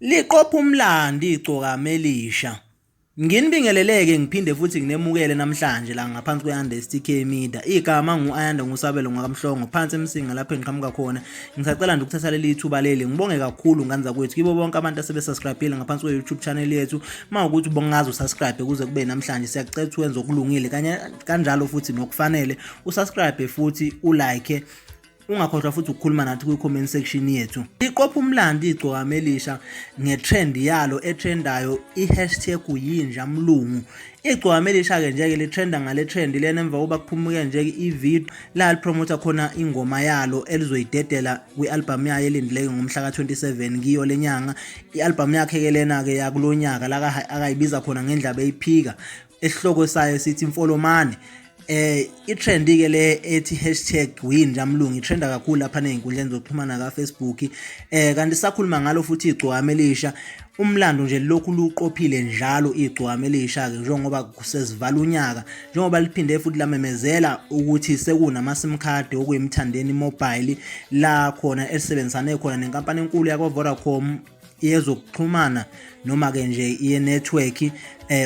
Liqopha umlando Igcokama elisha. Nginibingeleleke ngiphinde futhi nginemukele namhlanje la ngaphansi kwe-AyandaStk media. Igama ngu-Ayanda ngusabelo ngakamhlongo phansi emsinga lapho engiqhamuka khona. Ngisacela nje ukuthatha leli ithuba leli ngibonge kakhulu nganza kwethu kibo bonke abantu asebesubscribe ngaphansi kwe-YouTube channel yethu. Mawukuthi ubongazi usubscribe kuze kube namhlanje siyacela ukuthi wenze okulungile kanye kanjalo futhi nokufanele usubscribe futhi ulike. Ungakhohlwa futhi ukukhuluma nathi kwi-comment section yethu. Liqopha umlando Igcokama elisha ngetrend yalo etrendayo i-hashtag uyinja mlungu. Igcokama elisha ke nje ke litrenda ngale trend lena emva kuba kuphumuke nje i-video la lipromoter khona ingoma yalo elizoyidedela kwi-album yayo elindileke ngomhla ka-27 kiyo lenyanga. I-album yakhe ke lena ke yakulonyaka la akayibiza khona ngendlabeyiphika esihloko sayo sithi Mfolomane. I-trend ke le ethi hashtag uyinja mlungu itrenda kakhulu lapha nezinkundleni zokuxhumana ka-Facebook. Kanti sakhuluma ngalo futhi Igcokama elisha umlando nje lokhu luqophile njalo Igcokama elisha ke njengoba kusesivala unyaka njengoba liphinde futhi lamemezela ukuthi sekunama sim card okuyimthandeni mobile la khona esebenzisane khona nenkampani enkulu yakwa Vodacom yezokuxhumana noma ke nje ye-network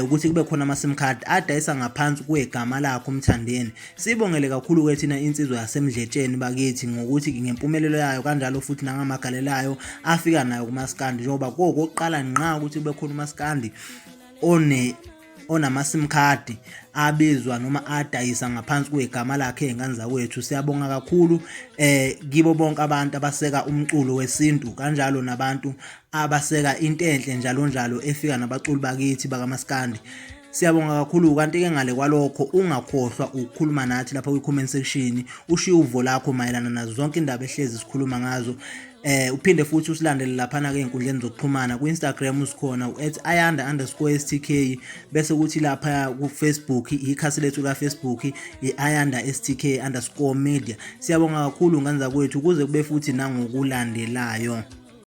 ukuthi kube khona ama sim card adayisa ngaphansi kwegama lakho Mthandeni. Sibongele kakhulu kwethina insizwa yasemdletsheni bakithi ngokuthi ngempumelelo yayo kanjalo futhi nangamagalelayo afika nayo kumaskandi njengoba kokuqala nqa ukuthi kube khona umaskandi onama sim card abizwa noma adayisa ngaphansi kwegama lakhe enganza kwethu. Siyabonga kakhulu kibo bonke abantu abaseka umculo wesintu kanjalo nabantu abaseka into enhle njalo efika nabaculi bakithi bakamaskandi. Siyabonga kakhulu kanti ke ngale kwalokho ungakhohlwa ukukhuluma nathi lapha kwi-comment section ushiye uvo lakho mayelana nazo zonke indaba ehlezi sikhuluma ngazo. Uphinde futhi usilandele lapha na ke inkundleni zokuxhumana ku-Instagram usikhona @ayanda_stk bese kuthi lapha ku-Facebook ikhasi lethu la Facebook i-AyandaStk_media. Siyabonga kakhulu nganza kwethu kuze kube futhi nangokulandelayo.